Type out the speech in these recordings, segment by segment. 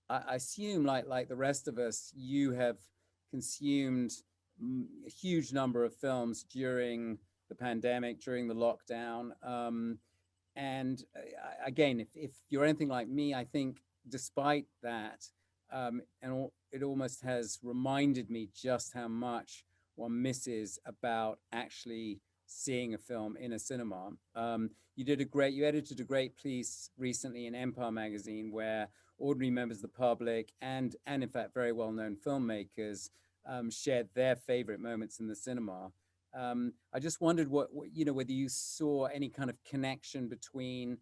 I assume, like the rest of us, you have consumed a huge number of films during the pandemic, during the lockdown. And again, if you're anything like me, I think despite that, it almost has reminded me just how much one misses about actually seeing a film in a cinema. You edited a great piece recently in Empire magazine where ordinary members of the public and in fact very well-known filmmakers shared their favorite moments in the cinema. I just wondered whether you saw any kind of connection between,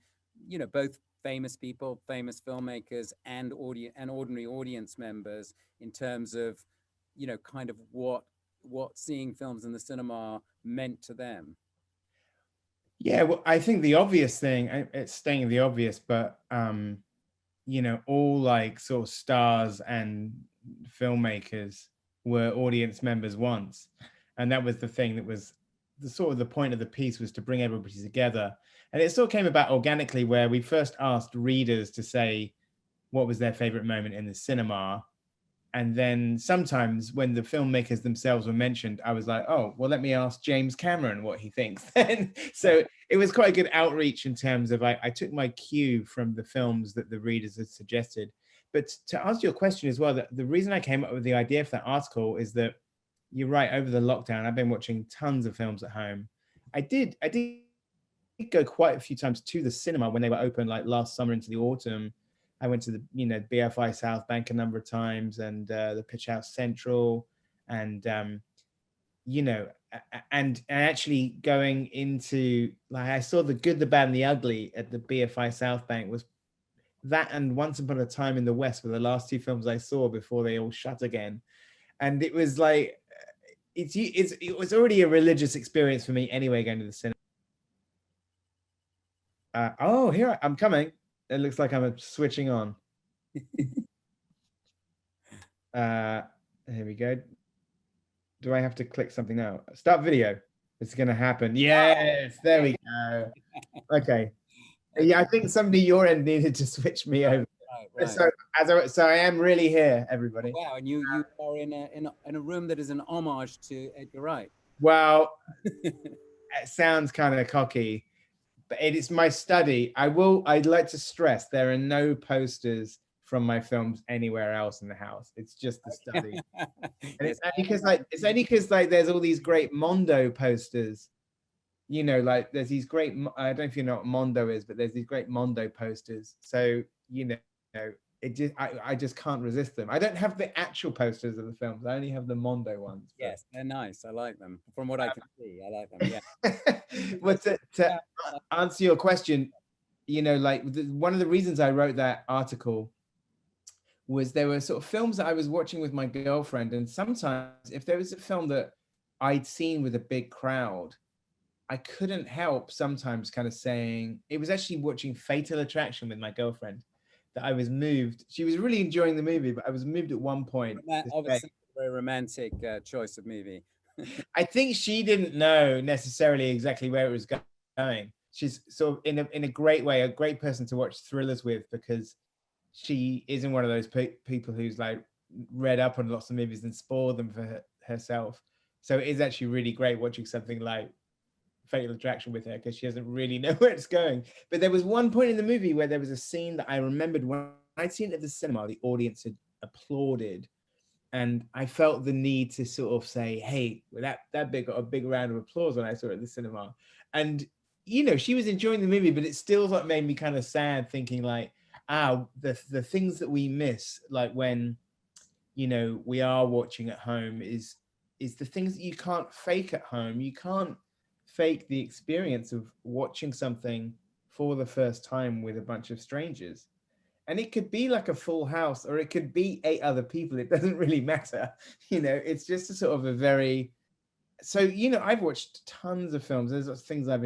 both famous people, famous filmmakers, and ordinary audience members in terms of, kind of what seeing films in the cinema meant to them. Yeah, well, I think the obvious thing, it's staying the obvious, but all like sort of stars and filmmakers were audience members once. And that was the thing that was the sort of the point of the piece, was to bring everybody together. And it sort of came about organically, where we first asked readers to say what was their favorite moment in the cinema. And then sometimes when the filmmakers themselves were mentioned, I was like, oh, well, let me ask James Cameron what he thinks. And so it was quite a good outreach in terms of, I took my cue from the films that the readers had suggested. But to answer your question as well, the reason I came up with the idea for that article is that you're right, over the lockdown, I've been watching tons of films at home. I did go quite a few times to the cinema when they were open, like last summer into the autumn. I went to the BFI South Bank a number of times, and the Pitch House Central, and and actually going into, like, I saw The Good, the Bad, and the Ugly at the BFI South Bank. Was that and Once Upon a Time in the West were the last two films I saw before they all shut again, and it was like it was already a religious experience for me anyway, going to the cinema. Oh, here I'm coming. It looks like I'm switching on. Here we go. Do I have to click something now? Start video. It's going to happen. Yes, there we go. Okay. Yeah, I think somebody your end needed to switch me over. Right. So I am really here, everybody. Wow, and you are in a room that is an homage to Edgar Wright. Well, it sounds kind of cocky, but it is my study. I'd like to stress there are no posters from my films anywhere else in the house. It's just the study. And it's only because like there's all these great Mondo posters. Like there's these great, I don't know if you know what Mondo is, but there's these great Mondo posters. So, I just can't resist them. I don't have the actual posters of the films. I only have the Mondo ones. Yes, they're nice. I like them. From what I can see, I like them. Yeah. But to answer your question, like one of the reasons I wrote that article was there were sort of films that I was watching with my girlfriend. And sometimes if there was a film that I'd seen with a big crowd, I couldn't help sometimes kind of saying, it was actually watching Fatal Attraction with my girlfriend that I was moved. She was really enjoying the movie, but I was moved at one point. Obviously, a very romantic choice of movie. I think she didn't know necessarily exactly where it was going. She's sort of in a great way, a great person to watch thrillers with, because she isn't one of those people who's like read up on lots of movies and spoiled them for herself. So it is actually really great watching something like Fatal Attraction with her, because she doesn't really know where it's going. But there was one point in the movie where there was a scene that I remembered when I'd seen it at the cinema, the audience had applauded. And I felt the need to sort of say, hey, that bit got a big round of applause when I saw it at the cinema. And, she was enjoying the movie, but it still like made me kind of sad, thinking like, the things that we miss, like when, we are watching at home is the things that you can't fake at home. You can't fake the experience of watching something for the first time with a bunch of strangers. And it could be like a full house, or it could be 8 other people. It doesn't really matter. It's just a sort of a very, so, I've watched tons of films. There's things I've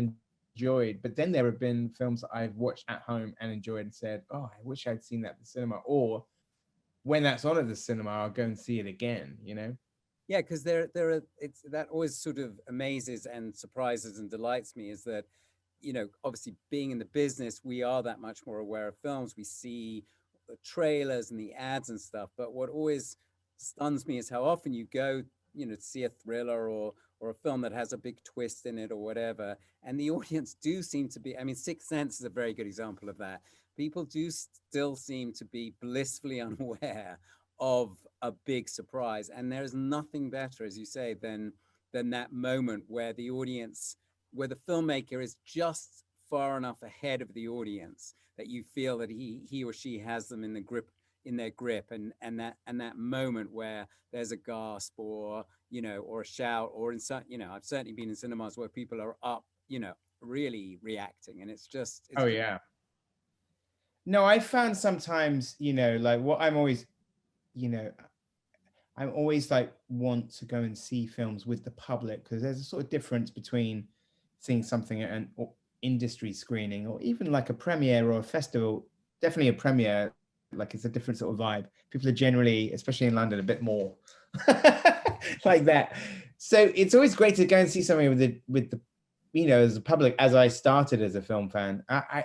enjoyed, but then there have been films that I've watched at home and enjoyed and said, oh, I wish I'd seen that at the cinema. Or when that's on at the cinema, I'll go and see it again, Yeah, because that always sort of amazes and surprises and delights me, is that, obviously being in the business, we are that much more aware of films. We see the trailers and the ads and stuff. But what always stuns me is how often you go, to see a thriller or a film that has a big twist in it or whatever, and the audience do seem to be. I mean, Sixth Sense is a very good example of that. People do still seem to be blissfully unaware of a big surprise, and there is nothing better, as you say, than that moment where the audience, where the filmmaker is just far enough ahead of the audience that you feel that he or she has them in their grip, and that moment where there's a gasp or or a shout, or in some, I've certainly been in cinemas where people are up, really reacting, and it's just Oh yeah. No, I found sometimes, like what I'm always, you know, I'm always like want to go and see films with the public, because there's a sort of difference between seeing something at an industry screening or even like a premiere or a festival. Definitely a premiere, like it's a different sort of vibe. People are generally, especially in London, a bit more like that. So it's always great to go and see something with the as a public, as I started as a film fan.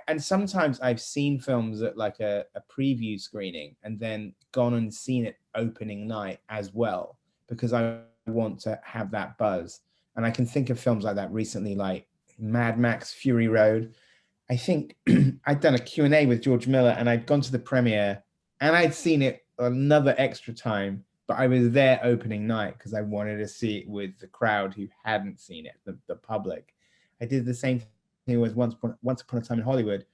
And sometimes I've seen films at like a preview screening and then gone and seen it opening night as well, because I want to have that buzz. And I can think of films like that recently, like Mad Max Fury Road. I think I'd done a Q&A with George Miller, and I'd gone to the premiere and I'd seen it another extra time, but I was there opening night because I wanted to see it with the crowd who hadn't seen it, the public. I did the same thing with Once Upon a Time in Hollywood.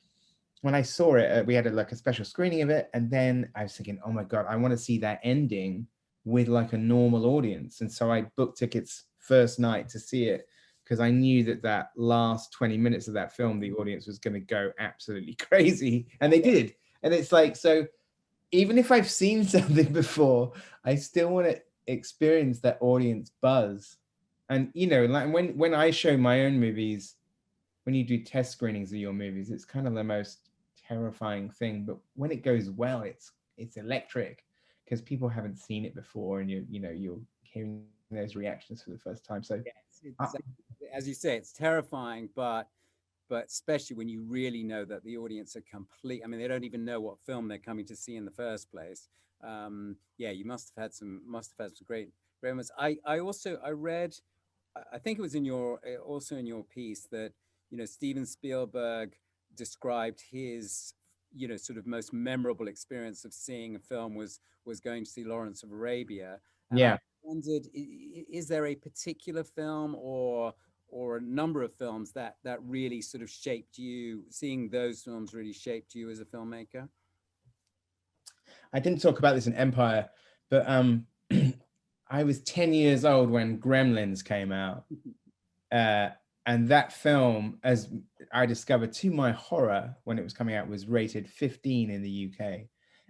When I saw it, we had like a special screening of it, and then I was thinking, oh my God, I want to see that ending with like a normal audience. And so I booked tickets first night to see it, because I knew that last 20 minutes of that film, the audience was going to go absolutely crazy. And they did. And it's like, so even if I've seen something before, I still want to experience that audience buzz. And, like when I show my own movies, when you do test screenings of your movies, it's kind of the most terrifying thing. But when it goes well, it's electric, because people haven't seen it before, and you're hearing those reactions for the first time. So yes, as you say, it's terrifying, but especially when you really know that the audience are complete. I mean, they don't even know what film they're coming to see in the first place. Yeah, you must have had some great moments. I read, I think it was in your also in your piece, that Steven Spielberg described his sort of most memorable experience of seeing a film was going to see Lawrence of Arabia. And I yeah. wondered, is there a particular film or a number of films that really sort of shaped you, seeing those films really shaped you as a filmmaker? I didn't talk about this in Empire, but I was 10 years old when Gremlins came out. And that film, as I discovered to my horror when it was coming out, was rated 15 in the UK.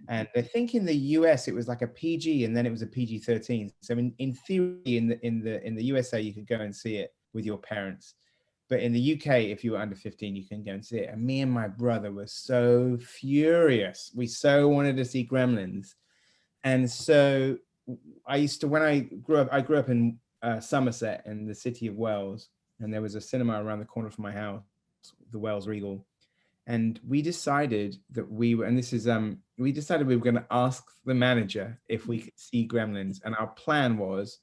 And I think in the US it was like a PG, and then it was a PG-13. So in theory, in the USA, you could go and see it with your parents. But in the UK, if you were under 15, you can go and see it. And me and my brother were so furious. We so wanted to see Gremlins. And so when I grew up in Somerset, in the city of Wales, and there was a cinema around the corner from my house, the Wales Regal. And we decided that we were going to ask the manager if we could see Gremlins. And our plan was,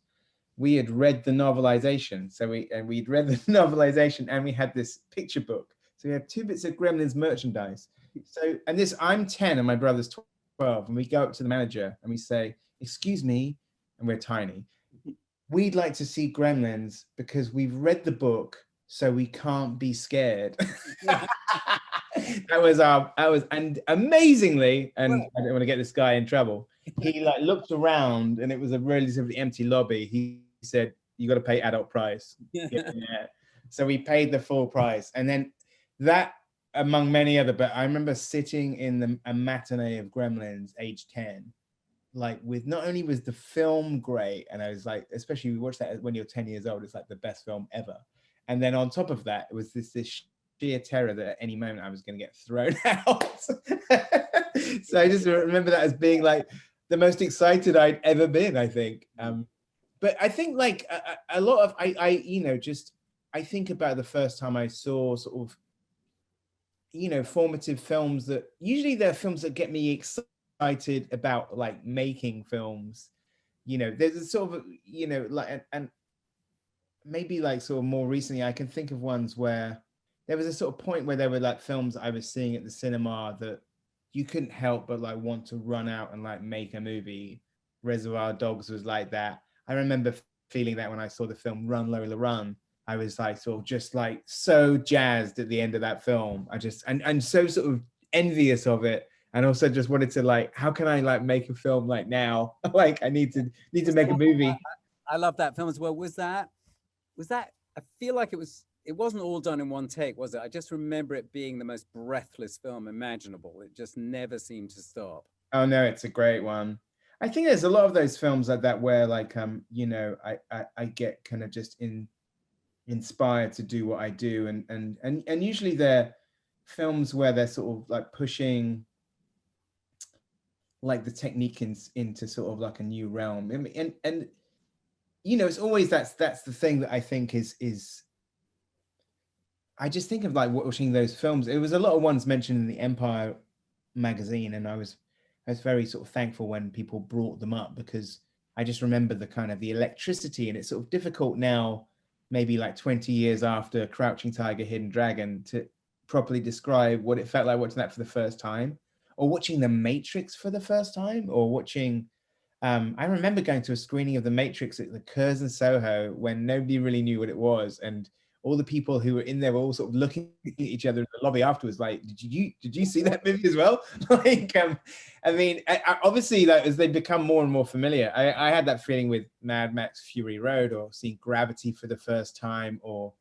we had read the novelization. So we'd read the novelization, and we had this picture book. So we had 2 bits of Gremlins merchandise. So, and I'm 10 and my brother's 12. And we go up to the manager and we say, excuse me, and we're tiny, we'd like to see Gremlins because we've read the book, so we can't be scared. And amazingly, and I don't want to get this guy in trouble, he like looked around and it was a relatively empty lobby. He said, you got to pay adult price. Yeah. So we paid the full price. And then that, among many other, but I remember sitting in a matinee of Gremlins, age 10, like, with, not only was the film great, and I was like, especially we watched that when you're 10 years old, it's like the best film ever. And then on top of that, it was this sheer terror that at any moment I was going to get thrown out. So I just remember that as being like the most excited I'd ever been, I think. But I think like a lot of, I think about the first time I saw sort of, formative films that usually they're films that get me excited excited about like making films, there's a sort of, like, and maybe like sort of more recently, I can think of ones where there was a sort of point where there were like films I was seeing at the cinema that you couldn't help but like want to run out and like make a movie. Reservoir Dogs was like that. I remember feeling that when I saw the film Run Lola Run. I was like sort of just like so jazzed at the end of that film. I just and so sort of envious of it, and also just wanted to like, how can I like make a film like now? Like I need to make a movie. I love that film as well. Was that, I feel like it wasn't all done in one take, was it? I just remember it being the most breathless film imaginable. It just never seemed to stop. Oh no, it's a great one. I think there's a lot of those films like that where like I get kind of just inspired to do what I do, and usually they're films where they're sort of like pushing like the technique into sort of like a new realm. I mean, and it's always that's the thing that I think is I just think of like watching those films. It was a lot of ones mentioned in the Empire magazine, and I was very sort of thankful when people brought them up, because I just remember the kind of the electricity, and it's sort of difficult now, maybe like 20 years after Crouching Tiger, Hidden Dragon, to properly describe what it felt like watching that for the first time, or watching The Matrix for the first time, or watching I remember going to a screening of The Matrix at the Curzon Soho when nobody really knew what it was, and all the people who were in there were all sort of looking at each other in the lobby afterwards, like, did you see that movie as well? Like, I mean, obviously, like as they become more and more familiar, I had that feeling with Mad Max Fury Road, or seeing Gravity for the first time, or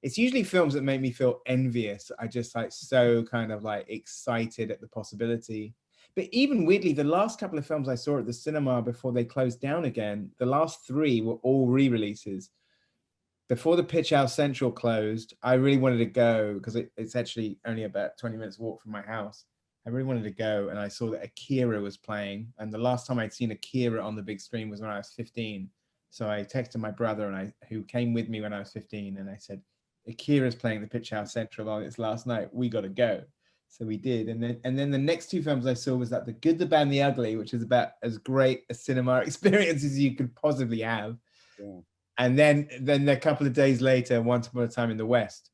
it's usually films that make me feel envious. I just like so kind of like excited at the possibility. But even weirdly, the last couple of films I saw at the cinema before they closed down again, the last three were all re-releases. Before the Pitch House Central closed, I really wanted to go because it's actually only about 20 minutes walk from my house. I really wanted to go, and I saw that Akira was playing. And the last time I'd seen Akira on the big screen was when I was 15. So I texted my brother, who came with me when I was 15, and I said, Akira's playing the Pitch House Central on its last night. We got to go. So we did, and then the next two films I saw was that The Good, the Bad, and the Ugly, which is about as great a cinema experience as you could possibly have. Yeah. And then a couple of days later, Once Upon a Time in the West,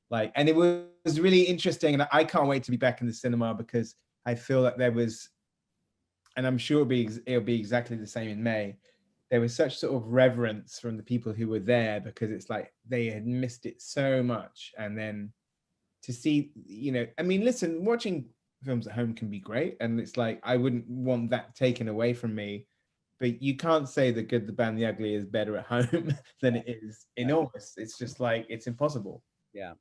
like, and it was really interesting, and I can't wait to be back in the cinema, because I feel that there was, and I'm sure it'll be exactly the same in May. There was such sort of reverence from the people who were there, because it's like they had missed it so much, and then to see, I mean, listen, watching films at home can be great, and it's like I wouldn't want that taken away from me, but you can't say The Good, the Bad, and the Ugly is better at home than it is in August. It's just like, it's impossible. Yeah.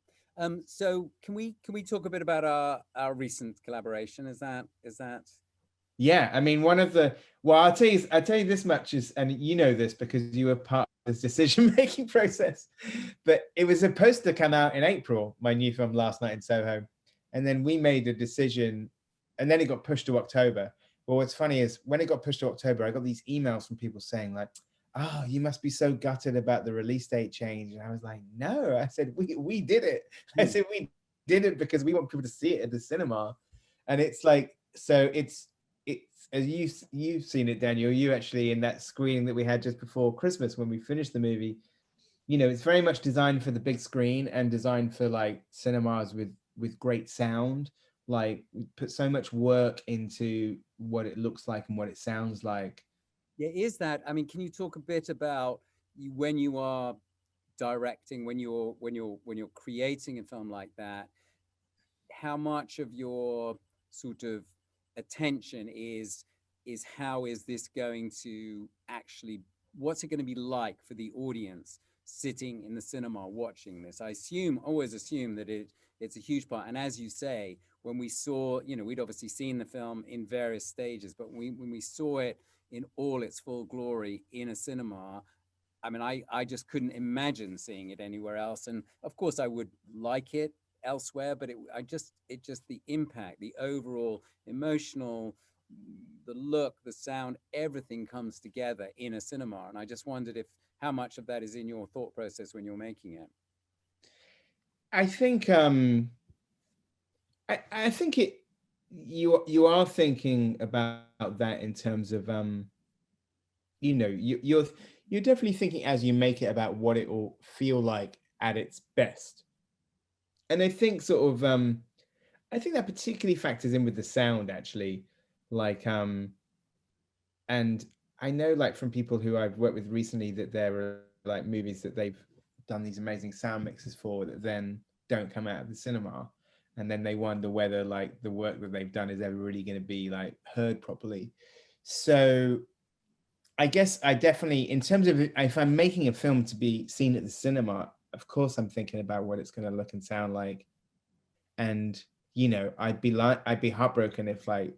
So can we talk a bit about our recent collaboration? Is that Yeah, I mean, well, I'll tell you this much is, and you know this because you were part of this decision-making process, but it was supposed to come out in April, my new film Last Night in Soho, and then we made a decision, and then it got pushed to October. Well, what's funny is when it got pushed to October, I got these emails from people saying like, oh, you must be so gutted about the release date change. And I was like, no, I said, we did it. I said, we did it because we want people to see it at the cinema. And it's like, so it's as you've seen it, Daniel, you actually in that screening that we had just before Christmas when we finished the movie, it's very much designed for the big screen and designed for like cinemas with great sound. Like we put so much work into what it looks like and what it sounds like. Yeah, is that, I mean, can you talk a bit about when you are directing, when you're creating a film like that, how much of your sort of attention is how is this going to actually, what's it going to be like for the audience sitting in the cinema watching this? I always assume that it's a huge part. And as you say, when we saw, we'd obviously seen the film in various stages, but when we saw it in all its full glory in a cinema, I mean, I just couldn't imagine seeing it anywhere else. And of course I would like it elsewhere, but the impact, the overall emotional, the look, the sound, everything comes together in a cinema. And I just wondered how much of that is in your thought process when you're making it. I think I think it you are thinking about that in terms of you're definitely thinking as you make it about what it will feel like at its best. And I think sort of I think that particularly factors in with the sound actually. Like and I know like from people who I've worked with recently that there are like movies that they've done these amazing sound mixes for that then don't come out of the cinema. And then they wonder whether like the work that they've done is ever really going to be like heard properly. So I guess I definitely, in terms of if I'm making a film to be seen at the cinema, of course I'm thinking about what it's going to look and sound like. And I'd be heartbroken if like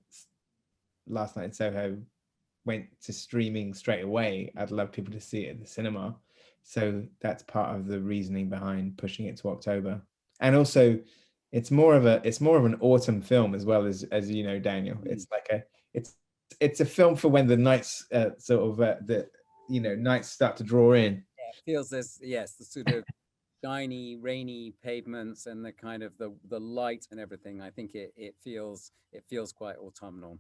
Last Night in Soho went to streaming straight away. I'd love people to see it at the cinema. So that's part of the reasoning behind pushing it to October. And also it's more of an autumn film as well, as you know, Daniel. It's like it's a film for when the nights nights start to draw in. Yeah, it feels this, yes, the sort of shiny, rainy pavements and the kind of the light and everything. I think it feels quite autumnal.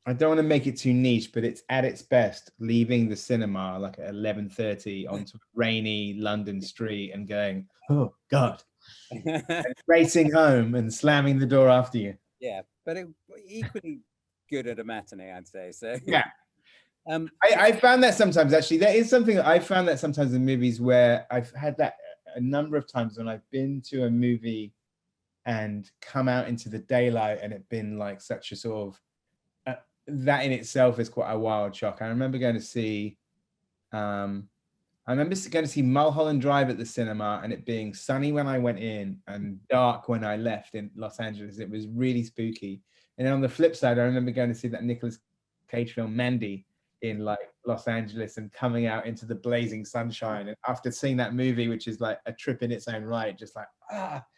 I don't want to make it too niche, but it's at its best leaving the cinema like at 11:30 onto a rainy London street and going, oh God, and racing home and slamming the door after you. Yeah, but equally good at a matinee, I'd say. So Yeah. um, I found that sometimes actually. There is something that I found that sometimes in movies where I've had that a number of times when I've been to a movie and come out into the daylight and it been like such a sort of that in itself is quite a wild shock. I remember going to see Mulholland Drive at the cinema and it being sunny when I went in and dark when I left in Los Angeles. It was really spooky. And then on the flip side, I remember going to see that Nicolas Cage film Mandy in like Los Angeles and coming out into the blazing sunshine. And after seeing that movie, which is like a trip in its own right, just like,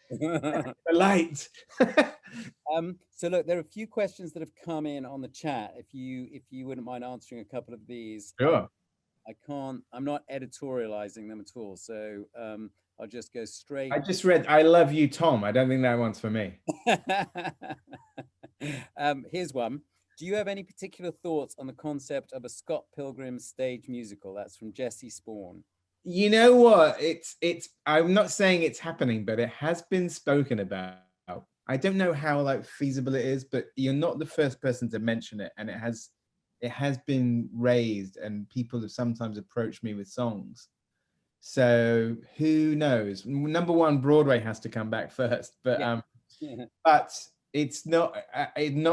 the light. so look, there are a few questions that have come in on the chat. If you wouldn't mind answering a couple of these. Sure. I'm not editorializing them at all. So I'll just go straight. I just read, I love you, Tom. I don't think that one's for me. Here's one. Do you have any particular thoughts on the concept of a Scott Pilgrim stage musical? That's from Jesse Spawn. You know what? I'm not saying it's happening, but it has been spoken about. I don't know how like feasible it is, but you're not the first person to mention it. And it has been raised and people have sometimes approached me with songs. So who knows? Number one, Broadway has to come back first, but but it's not in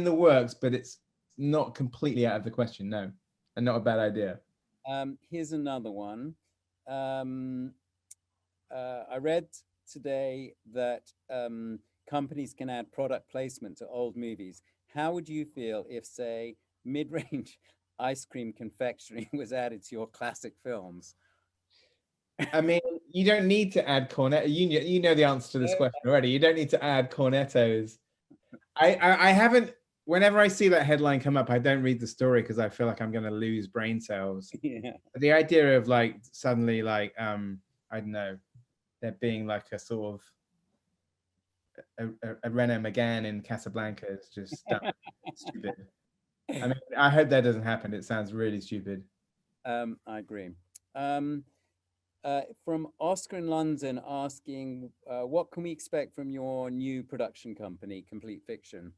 the works, but it's not completely out of the question. No, and not a bad idea. Here's another one. I read today that companies can add product placement to old movies. How would you feel if, say, mid-range ice cream confectionery was added to your classic films? I mean, you don't need to add cornetto. You know the answer to this question already. You don't need to add cornettos. I haven't. Whenever I see that headline come up, I don't read the story because I feel like I'm going to lose brain cells. Yeah. But the idea of like suddenly like I don't know, there being like a sort of a René Magán in Casablanca is just stupid. I mean, I hope that doesn't happen. It sounds really stupid. I agree. From Oscar in London asking, what can we expect from your new production company, Complete Fiction?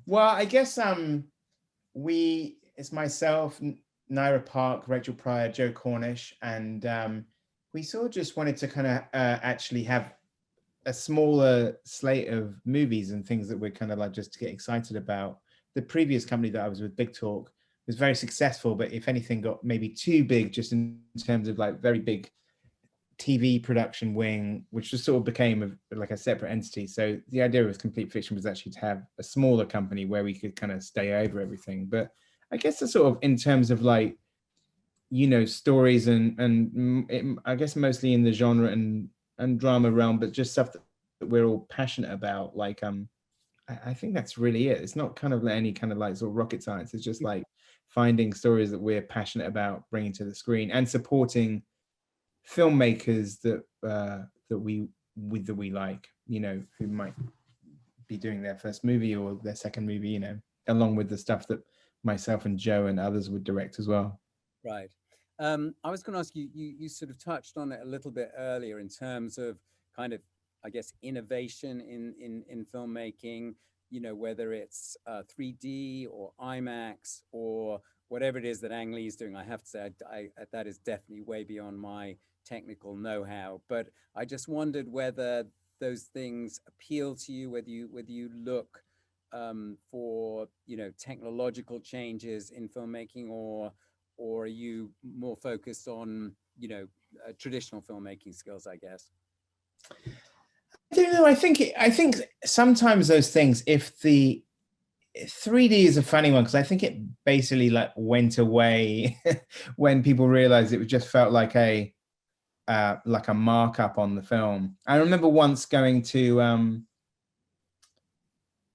Well, I guess it's myself, Naira Park, Rachel Pryor, Joe Cornish, and we sort of just wanted to kind of actually have a smaller slate of movies and things that we're kind of like just to get excited about. The previous company that I was with, Big Talk, was very successful, but if anything got maybe too big just in terms of like very big TV production wing, which just sort of became like a separate entity. So the idea of Complete Fiction was actually to have a smaller company where we could kind of stay over everything. But I guess the sort of in terms of like, you know, stories and I guess mostly in the genre and drama realm, but just stuff that we're all passionate about. Like, I think that's really it. It's not kind of any kind of like sort of rocket science. It's just like finding stories that we're passionate about bringing to the screen and supporting filmmakers that we like, you know, who might be doing their first movie or their second movie, you know, along with the stuff that myself and Joe and others would direct as well. Right. I was going to ask you, you sort of touched on it a little bit earlier in terms of kind of, I guess, innovation in filmmaking, you know, whether it's 3D or IMAX or whatever it is that Ang Lee is doing. I have to say, that is definitely way beyond my technical know-how. But I just wondered whether those things appeal to you, whether you look for, you know, technological changes in filmmaking, or are you more focused on, you know, traditional filmmaking skills, I guess? I don't know. I think sometimes those things, if the 3D is a funny one, because I think it basically like went away when people realized it just felt like a markup on the film. I remember once going to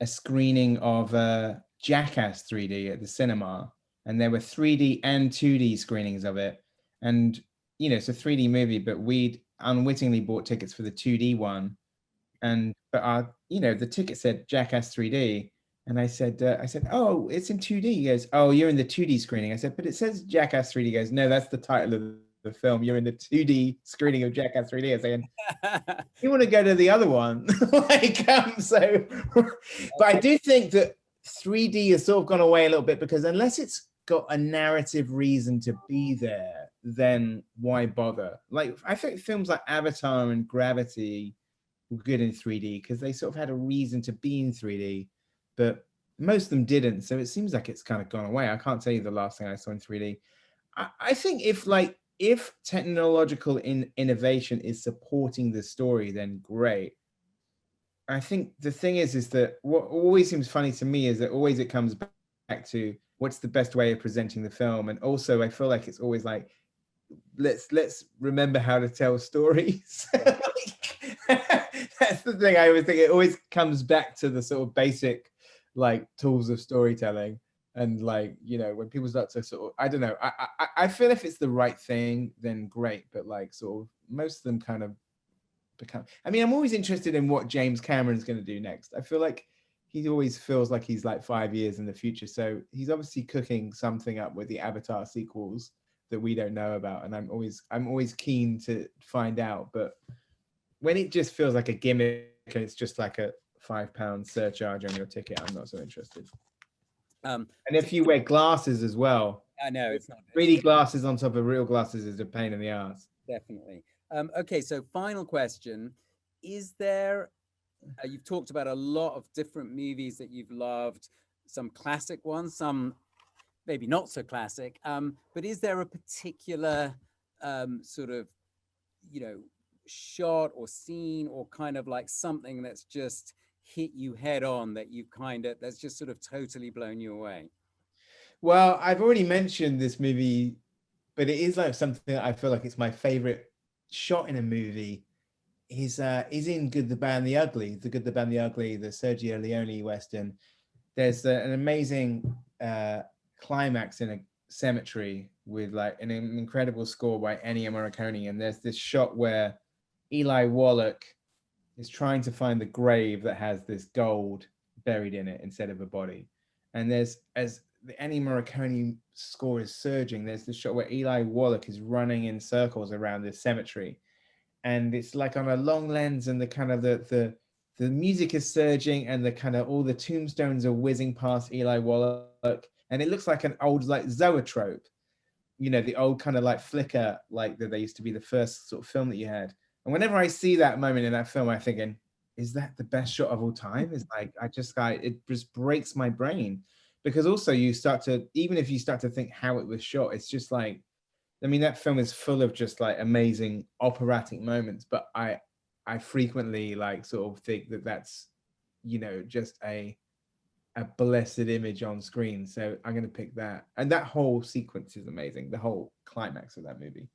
a screening of Jackass 3D at the cinema, and there were 3D and 2D screenings of it. And, you know, it's a 3D movie, but we'd unwittingly bought tickets for the 2D one. But our, you know, the ticket said Jackass 3D. And I said, oh, it's in 2D. He goes, oh, you're in the 2D screening. I said, but it says Jackass 3D. He goes, no, that's the title of the film. You're in the 2D screening of Jackass 3D. I was saying, you want to go to the other one? But I do think that 3D has sort of gone away a little bit, because unless it's got a narrative reason to be there, then why bother? Like, I think films like Avatar and Gravity were good in 3D because they sort of had a reason to be in 3D, but most of them didn't. So it seems like it's kind of gone away. I can't tell you the last thing I saw in 3D. I think if technological innovation is supporting the story, then great. I think the thing is that what always seems funny to me is that always it comes back to what's the best way of presenting the film. And also I feel like it's always like, let's remember how to tell stories. That's the thing I always think. It always comes back to the sort of basic like tools of storytelling. And like, you know, when people start to sort of, I don't know, I feel if it's the right thing, then great. But like sort of most of them kind of become, I mean, I'm always interested in what James Cameron's going to do next. I feel like he always feels like he's like 5 years in the future. So he's obviously cooking something up with the Avatar sequels that we don't know about. And I'm always keen to find out. But when it just feels like a gimmick and it's just like a £5 surcharge on your ticket, I'm not so interested. And if you wear glasses as well, I know it's not 3D glasses on top of real glasses is a pain in the ass. Definitely. Okay, so final question: is there? You've talked about a lot of different movies that you've loved, some classic ones, some maybe not so classic. But is there a particular sort of, you know, shot or scene or kind of like something that's just hit you head on that you kind of, that's just sort of totally blown you away? Well, I've already mentioned this movie, but it is like something that I feel like it's my favorite shot in a movie. Is in Good, the Bad, and the Ugly, the Good, the Bad, and the Ugly, the Sergio Leone Western. There's an amazing climax in a cemetery with like an incredible score by Ennio Morricone, and there's this shot where Eli Wallach is trying to find the grave that has this gold buried in it instead of a body. And there's, as the Ennio Morricone score is surging, there's this shot where Eli Wallach is running in circles around this cemetery, and it's like on a long lens, and the kind of the music is surging, and the kind of all the tombstones are whizzing past Eli Wallach, and it looks like an old like zoetrope, you know, the old kind of like flicker, like that they used to be the first sort of film that you had. And whenever I see that moment in that film, I'm thinking, is that the best shot of all time? It's like, it just breaks my brain, because also you start to, even if you start to think how it was shot, it's just like, I mean, that film is full of just like amazing operatic moments, but I frequently like sort of think that that's, you know, just a blessed image on screen. So I'm going to pick that. And that whole sequence is amazing. The whole climax of that movie.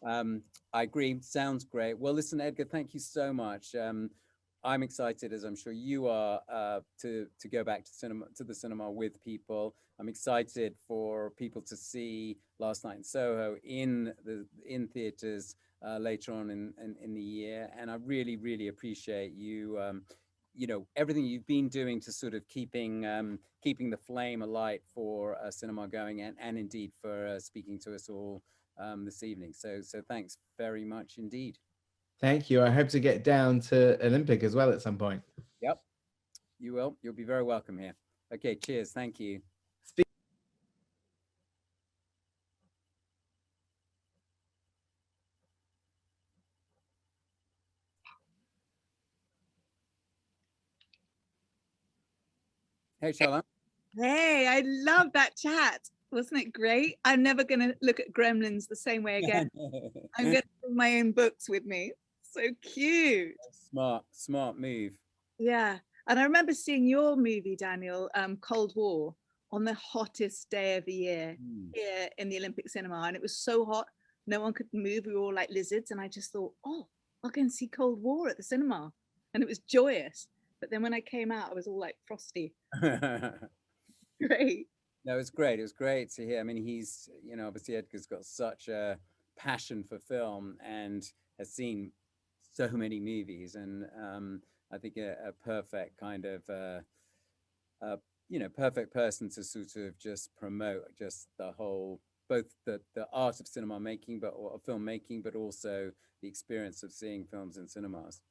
I agree. Sounds great. Well, listen, Edgar, thank you so much. I'm excited, as I'm sure you are, to go back to the cinema with people. I'm excited for people to see Last Night in Soho in theaters later on in the year. And I really, really appreciate you you know, everything you've been doing to sort of keeping the flame alight for cinema going, and indeed for speaking to us all this evening. So thanks very much indeed. Thank you. I hope to get down to Olympic as well at some point. Yep, you will. You'll be very welcome here. Okay, cheers. Thank you. Hey, Charlotte. Hey, I love that chat. Wasn't it great? I'm never going to look at Gremlins the same way again. I'm going to bring my own books with me. So cute. Smart move. Yeah. And I remember seeing your movie, Daniel, Cold War, on the hottest day of the year here in the Olympic Cinema. And it was so hot, no one could move. We were all like lizards. And I just thought, oh, I'll go and see Cold War at the cinema. And it was joyous. But then when I came out, I was all like frosty. Great. No, it was great. It was great to hear. I mean, he's, you know, obviously Edgar's got such a passion for film and has seen so many movies, and I think a perfect kind of, you know, perfect person to sort of just promote just the whole, both the art of cinema making, or filmmaking, but also the experience of seeing films in cinemas.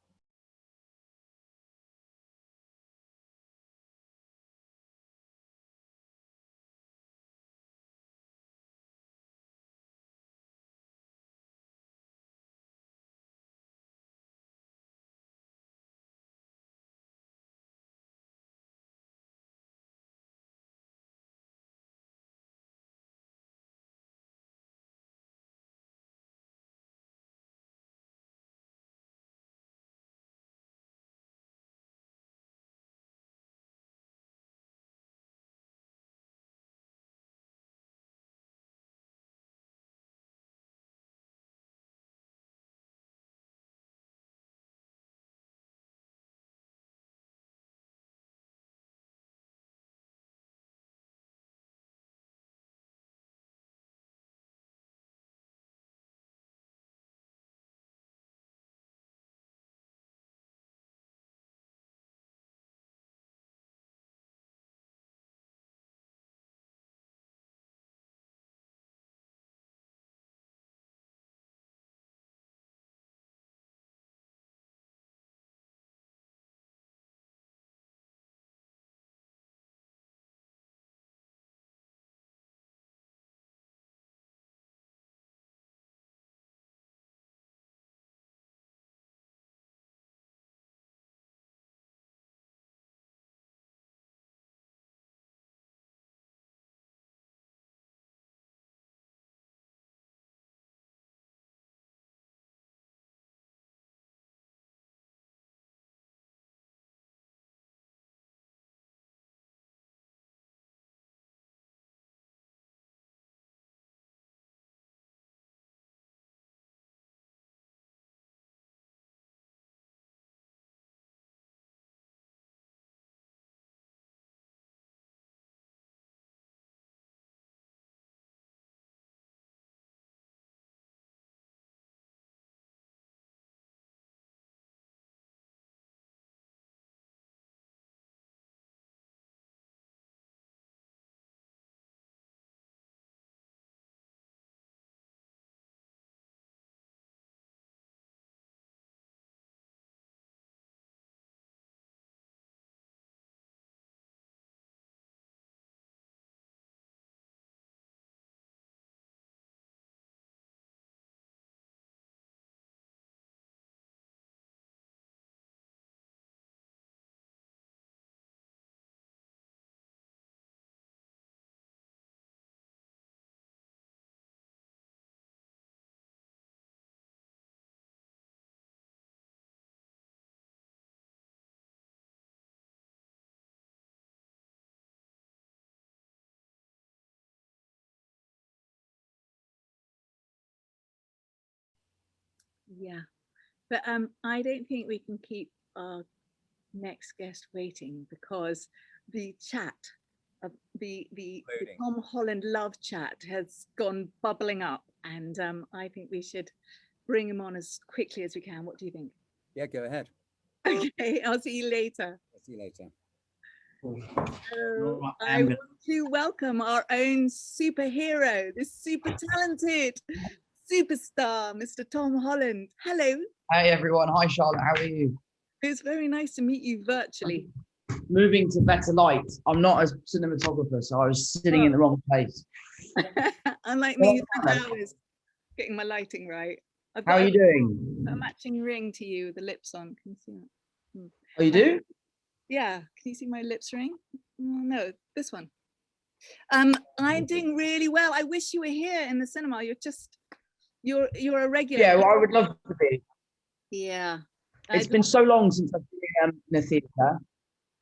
Yeah. But I don't think we can keep our next guest waiting, because the chat, the Tom Holland love chat has gone bubbling up, and I think we should bring him on as quickly as we can. What do you think? Yeah, go ahead. Okay, I'll see you later. I'll see you later. So I want to welcome our own superhero, this super talented superstar, Mr. Tom Holland. Hello. Hey everyone, hi Charlotte, how are you? It's very nice to meet you virtually. Moving to better light. I'm not a cinematographer, so I was sitting in the wrong place. Unlike me, who spent hours getting my lighting right. How are you doing? A matching ring to you with the lips on. Can you see that? Oh, you do? Yeah. Can you see my lips ring? No, this one. I'm doing really well. I wish you were here in the cinema. You're a regular. Yeah, well, I would love to be. Yeah. It's been so long since I've been in a theatre.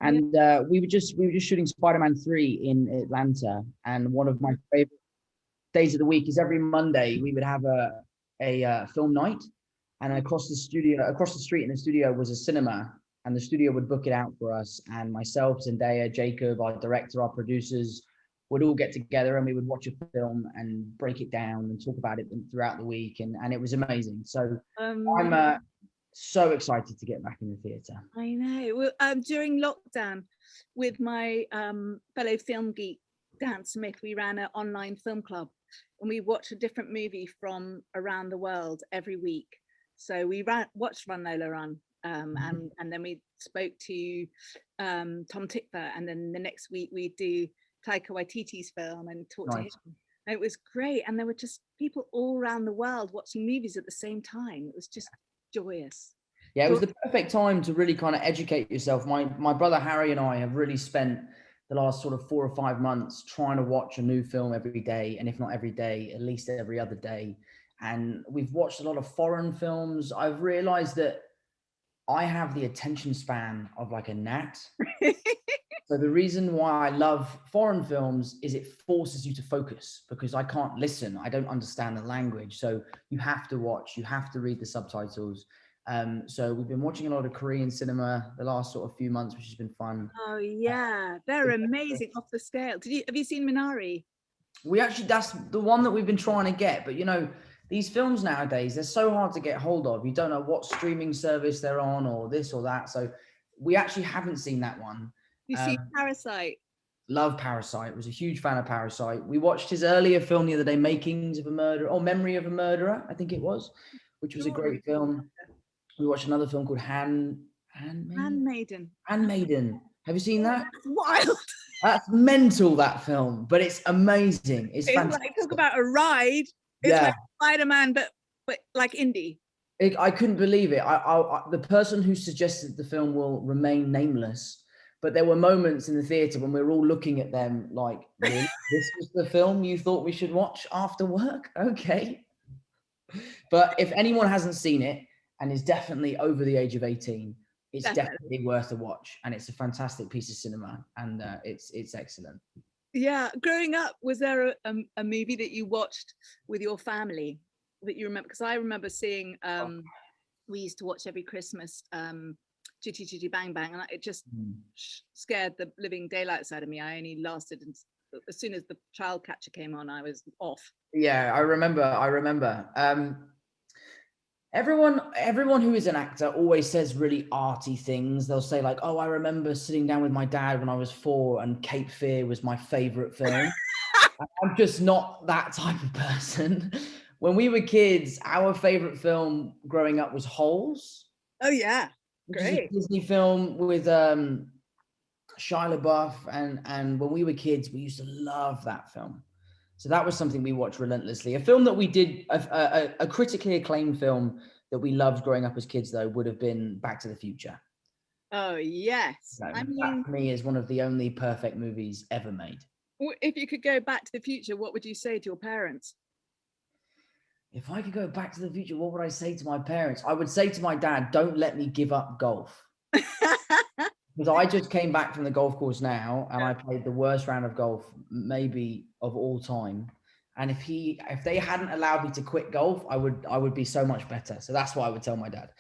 And we were just shooting Spider-Man 3 in Atlanta. And one of my favorite days of the week is every Monday we would have a film night. And across the street in the studio was a cinema. And the studio would book it out for us. And myself, Zendaya, Jacob, our director, our producers, would all get together and we would watch a film and break it down and talk about it throughout the week. And it was amazing. So I'm so excited to get back in the theatre. I know. Well, during lockdown, with my fellow film geek, Dan Smith, we ran an online film club and we watched a different movie from around the world every week. So we watched Run Lola Run. And then we spoke to Tom Tykwer, and then the next week we do Taika Waititi's film and talk to him. And it was great, and there were just people all around the world watching movies at the same time. It was just joyous. Yeah, it was the perfect time to really kind of educate yourself. My brother Harry and I have really spent the last sort of 4 or 5 months trying to watch a new film every day, and if not every day, at least every other day. And we've watched a lot of foreign films. I've realized that I have the attention span of like a gnat. So the reason why I love foreign films is it forces you to focus, because I can't listen. I don't understand the language. So you have to watch, you have to read the subtitles. So we've been watching a lot of Korean cinema the last sort of few months, which has been fun. Oh yeah, they're amazing, off the scale. Have you seen Minari? That's the one that we've been trying to get, but you know, these films nowadays, they're so hard to get hold of. You don't know what streaming service they're on or this or that. So we actually haven't seen that one. You see Parasite? Love Parasite. Was a huge fan of Parasite. We watched his earlier film the other day, Makings of a Murderer, or Memory of a Murderer, I think it was, which was a great film. We watched another film called Handmaiden. Have you seen that? That's wild. That's mental, that film, but it's amazing. It's fantastic. Like, talk about a ride. It's like Spider-Man, but like indie. I couldn't believe it. The person who suggested the film will remain nameless, but there were moments in the theatre when we were all looking at them like, really? This was the film you thought we should watch after work? Okay. But if anyone hasn't seen it and is definitely over the age of 18, it's definitely worth a watch. And it's a fantastic piece of cinema, and it's excellent. Yeah, growing up, was there a movie that you watched with your family that you remember? Because I remember seeing, we used to watch every Christmas, Chitty Chitty Bang Bang, and it just scared the living daylights out of me. I only lasted, as soon as the child catcher came on, I was off. Yeah, I remember. Everyone who is an actor always says really arty things. They'll say like, oh, I remember sitting down with my dad when I was 4 and Cape Fear was my favorite film. I'm just not that type of person. When we were kids, our favorite film growing up was Holes. Oh yeah, great. Which is a Disney film with Shia LaBeouf. And when we were kids, we used to love that film. So that was something we watched relentlessly. A film that we did, a critically acclaimed film that we loved growing up as kids, though, would have been Back to the Future. Oh, yes. So that for me is one of the only perfect movies ever made. If you could go back to the future, what would you say to your parents? If I could go back to the future, what would I say to my parents? I would say to my dad, don't let me give up golf. Because I just came back from the golf course now, and I played the worst round of golf maybe of all time. And if they hadn't allowed me to quit golf, I would be so much better. So that's what I would tell my dad.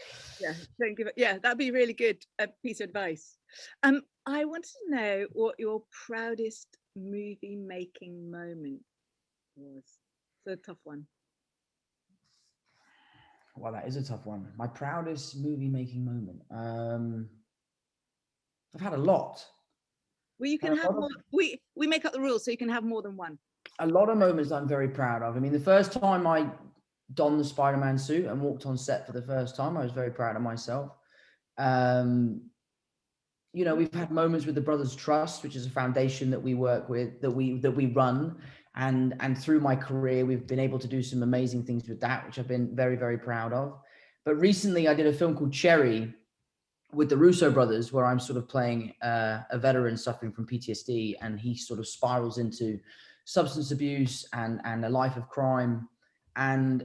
Yeah, don't give it. Yeah, that'd be really good piece of advice. I wanted to know what your proudest movie making moment was. It's a tough one. Well, that is a tough one. My proudest movie making moment. I've had a lot. Well, you can have more. We make up the rules, so you can have more than one. A lot of moments I'm very proud of. I mean, the first time I donned the Spider-Man suit and walked on set for the first time, I was very proud of myself. You know, we've had moments with the Brothers Trust, which is a foundation that we work with, that we run, and through my career, we've been able to do some amazing things with that, which I've been very, very proud of. But recently, I did a film called Cherry with the Russo brothers, where I'm sort of playing a veteran suffering from PTSD, and he sort of spirals into substance abuse and a life of crime. And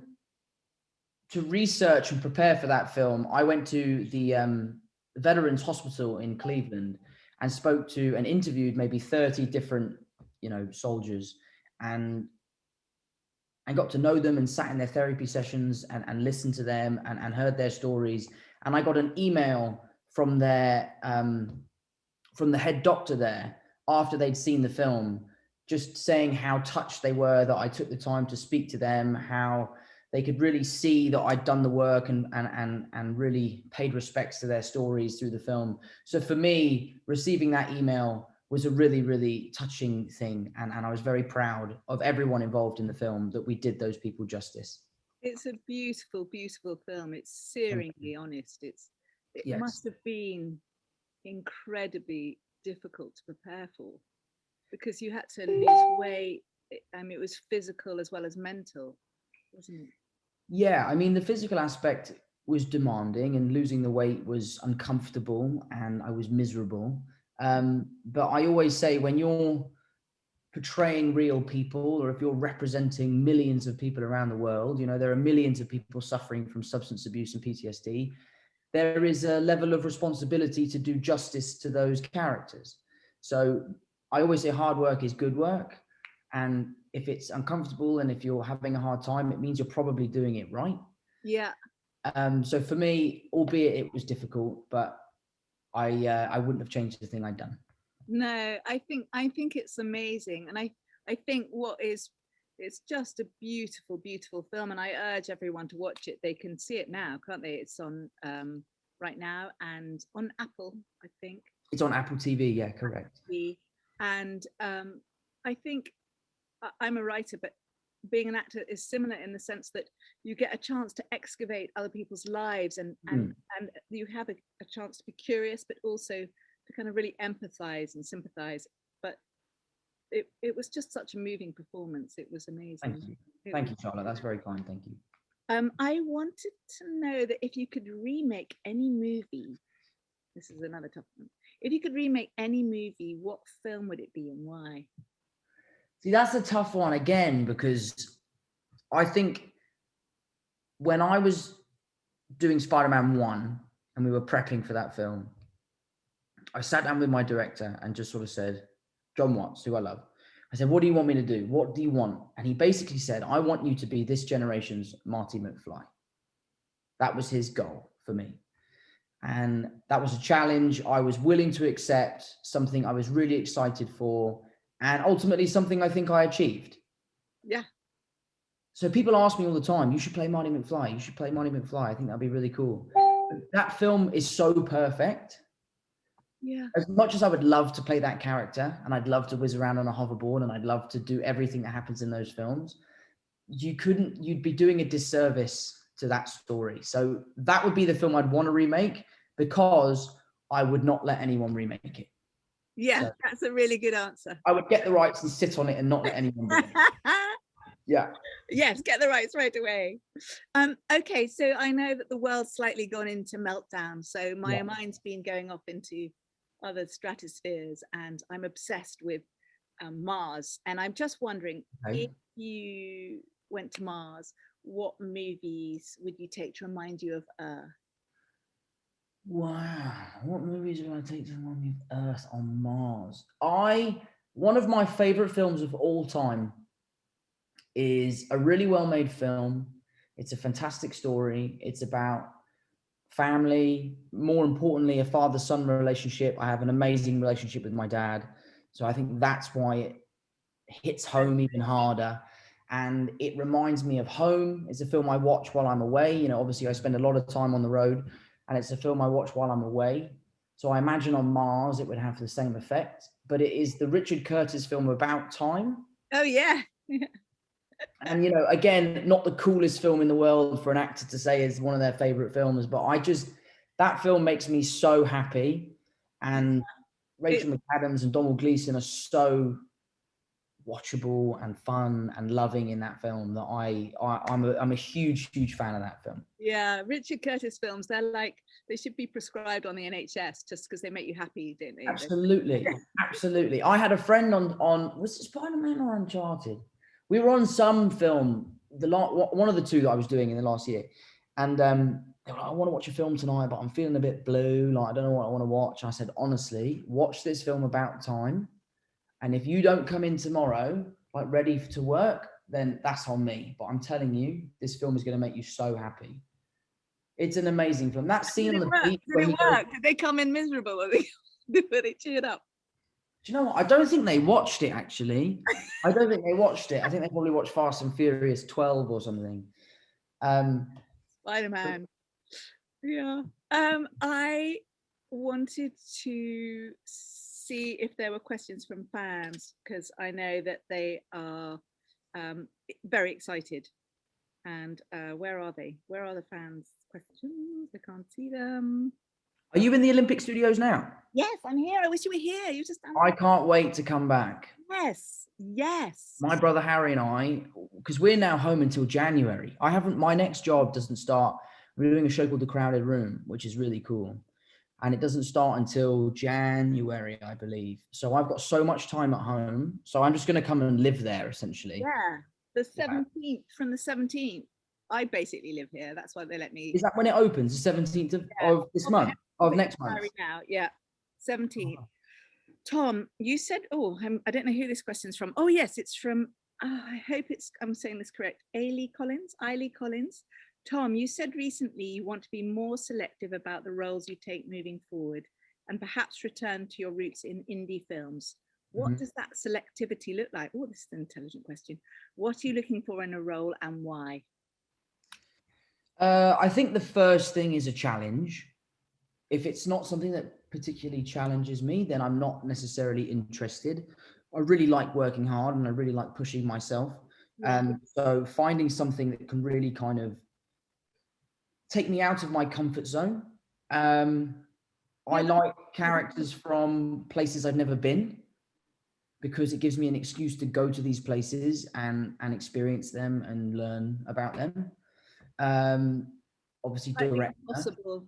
to research and prepare for that film, I went to the Veterans Hospital in Cleveland and spoke to and interviewed maybe 30 different, you know, soldiers, and got to know them and sat in their therapy sessions and listened to them and heard their stories. And I got an email from their from the head doctor there after they'd seen the film, just saying how touched they were that I took the time to speak to them, how they could really see that I'd done the work and really paid respects to their stories through the film. So for me, receiving that email was a really, really touching thing. And I was very proud of everyone involved in the film, that we did those people justice. It's a beautiful, beautiful film. It's searingly honest. It Yes. must have been incredibly difficult to prepare for, because you had to lose weight. I mean, it was physical as well as mental, wasn't it? Yeah, I mean, the physical aspect was demanding, and losing the weight was uncomfortable, and I was miserable. But I always say, when you're portraying real people, or if you're representing millions of people around the world, you know, there are millions of people suffering from substance abuse and PTSD. There is a level of responsibility to do justice to those characters. So I always say hard work is good work. And if it's uncomfortable and if you're having a hard time, it means you're probably doing it right. Yeah. So for me, albeit it was difficult, but I wouldn't have changed the thing I'd done. No, I think it's amazing. And I think it's just a beautiful, beautiful film. And I urge everyone to watch it. They can see it now, can't they? It's on right now and on Apple, I think. It's on Apple TV, yeah, correct. And I think I'm a writer, but being an actor is similar in the sense that you get a chance to excavate other people's lives, and you have a chance to be curious, but also to kind of really empathize and sympathize. But it was just such a moving performance. It was amazing. Thank you. Thank you, Charlotte. That's very kind. Thank you. I wanted to know that if you could remake any movie, this is another tough one. If you could remake any movie, what film would it be and why? See, that's a tough one again, because I think when I was doing Spider-Man 1 and we were prepping for that film, I sat down with my director and just sort of said, John Watts, who I love, I said, what do you want me to do? What do you want? And he basically said, I want you to be this generation's Marty McFly. That was his goal for me. And that was a challenge I was willing to accept, something I was really excited for, and ultimately something I think I achieved. Yeah. So people ask me all the time, you should play Marty McFly. You should play Marty McFly. I think that'd be really cool. That film is so perfect. Yeah. As much as I would love to play that character, and I'd love to whiz around on a hoverboard, and I'd love to do everything that happens in those films, you'd be doing a disservice to that story. So that would be the film I'd want to remake, because I would not let anyone remake it. Yeah, So that's a really good answer. I would get the rights and sit on it and not let anyone do it. Yeah. Yes, get the rights right away. Okay, so I know that the world's slightly gone into meltdown. So my mind's been going off into other stratospheres, and I'm obsessed with Mars. And I'm just wondering, if you went to Mars, what movies would you take to remind you of Earth? Wow, what movies would I take to remind me of Earth on Mars? One of my favorite films of all time is a really well-made film. It's a fantastic story. It's about family, more importantly, a father-son relationship. I have an amazing relationship with my dad. So I think that's why it hits home even harder. and it reminds me of home. It's a film I watch while I'm away. You know, obviously I spend a lot of time on the road, and it's a film I watch while I'm away. So I imagine on Mars it would have the same effect, but it is the Richard Curtis film About Time. Oh yeah. And, you know, again, not the coolest film in the world for an actor to say is one of their favorite films, but that film makes me so happy. And Rachel McAdams and Donald Gleason are so watchable and fun and loving in that film that I'm a huge fan of that film. Yeah, Richard Curtis films, they should be prescribed on the NHS just because they make you happy, don't they? Absolutely. I had a friend on was it Spider-Man or Uncharted? We were on some film, one of the two that I was doing in the last year, and they were like, I want to watch a film tonight, but I'm feeling a bit blue, like I don't know what I want to watch. I said, honestly, watch this film About Time, and if you don't come in tomorrow like ready to work, then that's on me. But I'm telling you, this film is going to make you so happy. It's an amazing film. That scene on the beach. Did it work? Did they come in miserable, or did they cheered up? Do you know what? I don't think they watched it, actually. I don't think they watched it. I think they probably watched Fast and Furious 12 or something. Spider-Man. Yeah. I wanted to see if there were questions from fans, because I know that they are very excited. And where are they? Where are the fans' questions? I can't see them. Are you in the Olympic studios now? Yes, I'm here. I wish you were here. You just. I can't wait to come back. Yes. My brother Harry and I, because we're now home until January. My next job doesn't start. We're doing a show called The Crowded Room, which is really cool. And it doesn't start until January, I believe. So I've got so much time at home. So I'm just going to come and live there, essentially. Yeah. The 17th, from the 17th, I basically live here. That's why they let me. Is that when it opens? The 17th of this month? Of next month? Now, yeah. 17th. Tom, you said, I don't know who this question's from. Oh, yes, it's from, I hope I'm saying this correct, Eiley Collins. Tom, you said recently you want to be more selective about the roles you take moving forward and perhaps return to your roots in indie films. What does that selectivity look like? Oh, this is an intelligent question. What are you looking for in a role and why? I think the first thing is a challenge. If it's not something that particularly challenges me, then I'm not necessarily interested. I really like working hard and I really like pushing myself. So finding something that can really kind of take me out of my comfort zone. I like characters from places I've never been, because it gives me an excuse to go to these places and experience them and learn about them. Obviously, director. Impossible.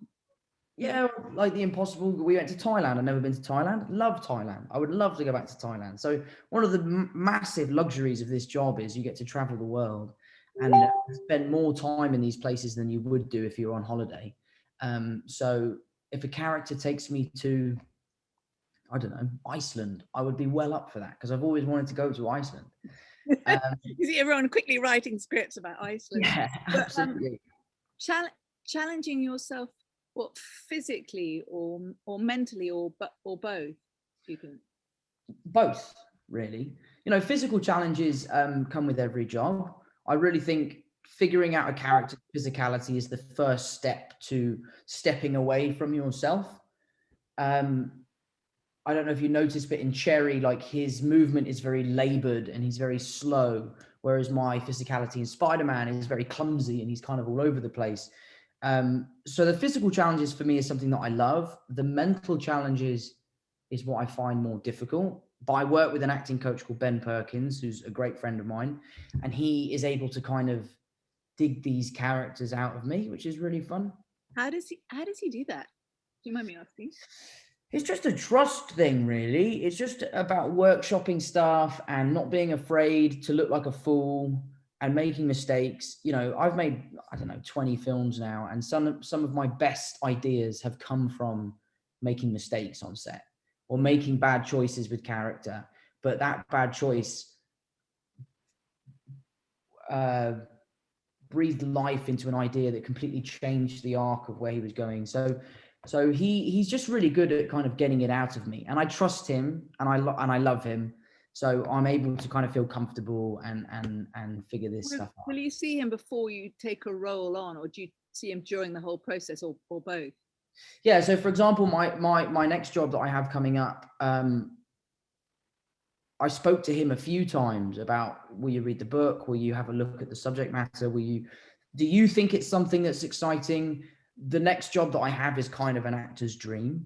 Yeah, like The Impossible. We went to Thailand. I've never been to Thailand. Love Thailand. I would love to go back to Thailand. So one of the massive luxuries of this job is you get to travel the world and spend more time in these places than you would do if you were on holiday. So if a character takes me to, I don't know, Iceland, I would be well up for that, because I've always wanted to go to Iceland. You see everyone quickly writing scripts about Iceland. Yeah, absolutely. Challenging yourself, what, physically or mentally or both, do you think? Both, really. You know, physical challenges come with every job. I really think figuring out a character's physicality is the first step to stepping away from yourself. I don't know if you noticed, but in Cherry, like, his movement is very labored and he's very slow, whereas my physicality in Spider-Man is very clumsy and he's kind of all over the place. So the physical challenges for me is something that I love. The mental challenges is what I find more difficult. But I work with an acting coach called Ben Perkins, who's a great friend of mine, and he is able to kind of dig these characters out of me, which is really fun. How does he do that? Do you mind me asking? It's just a trust thing, really. It's just about workshopping stuff and not being afraid to look like a fool and making mistakes. You know, I've made, 20 films now, and some of my best ideas have come from making mistakes on set or making bad choices with character. But that bad choice breathed life into an idea that completely changed the arc of where he was going. So he's just really good at kind of getting it out of me, and I trust him, and I love him. So I'm able to kind of feel comfortable and figure this stuff out. Will you see him before you take a role on, or do you see him during the whole process, or both? Yeah, so for example, my next job that I have coming up, I spoke to him a few times about, will you read the book? Will you have a look at the subject matter? Do you think it's something that's exciting? The next job that I have is kind of an actor's dream.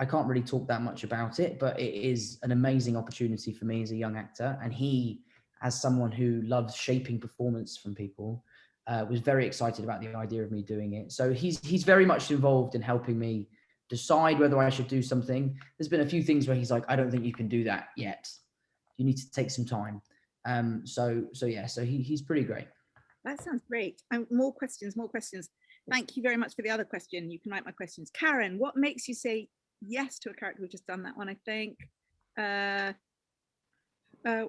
I can't really talk that much about it, but it is an amazing opportunity for me as a young actor. And he, as someone who loves shaping performance from people, was very excited about the idea of me doing it. So he's very much involved in helping me decide whether I should do something. There's been a few things where he's like, I don't think you can do that yet. You need to take some time. So he's pretty great. That sounds great. More questions. Thank you very much for the other question. You can write my questions. Karen, what makes you say yes to a character? We've just done that one, I think.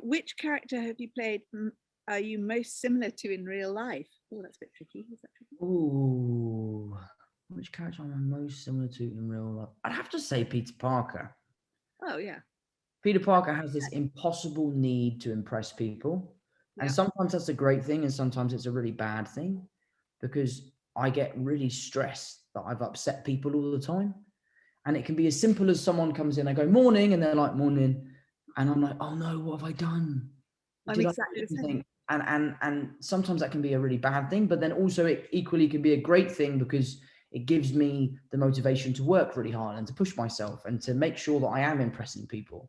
Which character have you played are you most similar to in real life? Oh, that's a bit tricky. Is that tricky? Ooh, which character am I most similar to in real life? I'd have to say Peter Parker. Oh, yeah. Peter Parker has this impossible need to impress people. Yeah. And sometimes that's a great thing, and sometimes it's a really bad thing, because I get really stressed that I've upset people all the time. And it can be as simple as someone comes in, I go, morning, and they're like, morning. And I'm like, oh no, what have I done? I'm exactly the same. And sometimes that can be a really bad thing, but then also it equally can be a great thing, because it gives me the motivation to work really hard and to push myself and to make sure that I am impressing people.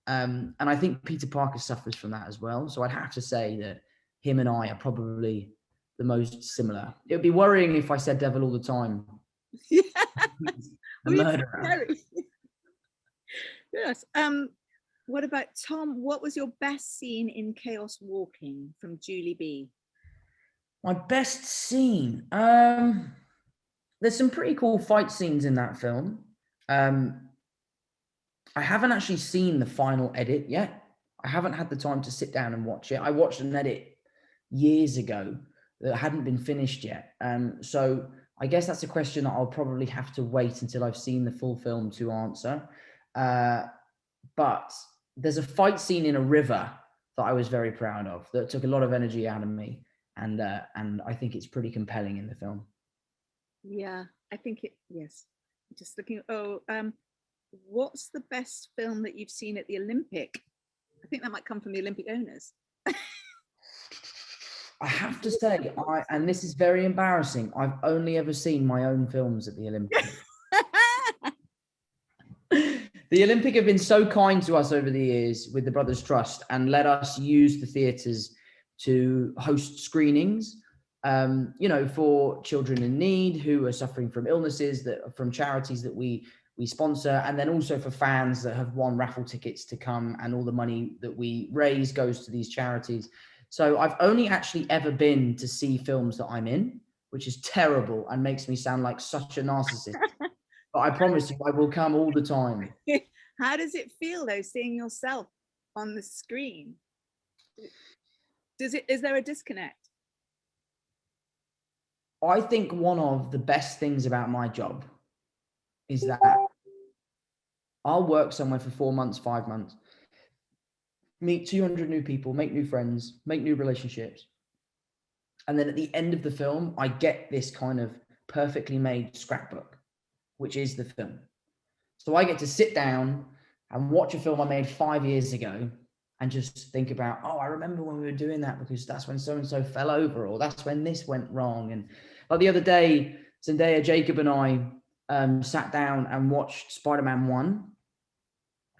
And I think Peter Parker suffers from that as well. So I'd have to say that him and I are probably the most similar. It would be worrying if I said devil all the time. Yeah. A murderer. Yes. What about Tom? What was your best scene in Chaos Walking from Julie B? My best scene. There's some pretty cool fight scenes in that film. I haven't actually seen the final edit yet. I haven't had the time to sit down and watch it. I watched an edit years ago that hadn't been finished yet. So I guess that's a question that I'll probably have to wait until I've seen the full film to answer. But there's a fight scene in a river that I was very proud of, that took a lot of energy out of me. And I think it's pretty compelling in the film. Yeah, I think it, yes. Just looking, what's the best film that you've seen at the Olympic? I think that might come from the Olympic owners. I have to say, and this is very embarrassing, I've only ever seen my own films at the Olympic. The Olympic have been so kind to us over the years with the Brothers Trust and let us use the theatres to host screenings, for children in need who are suffering from illnesses, that from charities that we sponsor, and then also for fans that have won raffle tickets to come, and all the money that we raise goes to these charities. So I've only actually ever been to see films that I'm in, which is terrible and makes me sound like such a narcissist. But I promise you, I will come all the time. How does it feel though, seeing yourself on the screen? Is there a disconnect? I think one of the best things about my job is that I'll work somewhere for 4 months, 5 months, meet 200 new people, make new friends, make new relationships. And then at the end of the film, I get this kind of perfectly made scrapbook, which is the film. So I get to sit down and watch a film I made 5 years ago and just think about, oh, I remember when we were doing that because that's when so-and-so fell over, or that's when this went wrong. And like the other day, Zendaya, Jacob and I sat down and watched Spider-Man 1.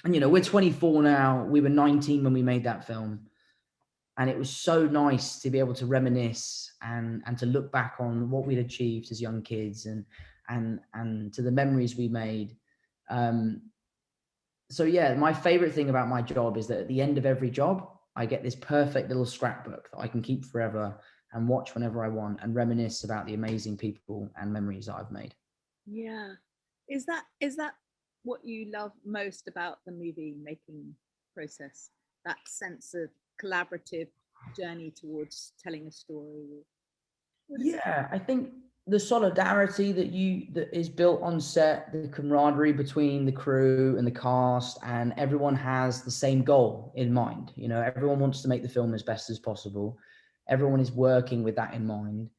And, we're 24 now. We were 19 when we made that film. And it was so nice to be able to reminisce and to look back on what we'd achieved as young kids and to the memories we made. So yeah, my favorite thing about my job is that at the end of every job, I get this perfect little scrapbook that I can keep forever and watch whenever I want and reminisce about the amazing people and memories that I've made. Yeah. Is that what you love most about the movie making process? That sense of collaborative journey towards telling a story? Yeah, I think the solidarity that is built on set, the camaraderie between the crew and the cast, and everyone has the same goal in mind. You know, everyone wants to make the film as best as possible. Everyone is working with that in mind.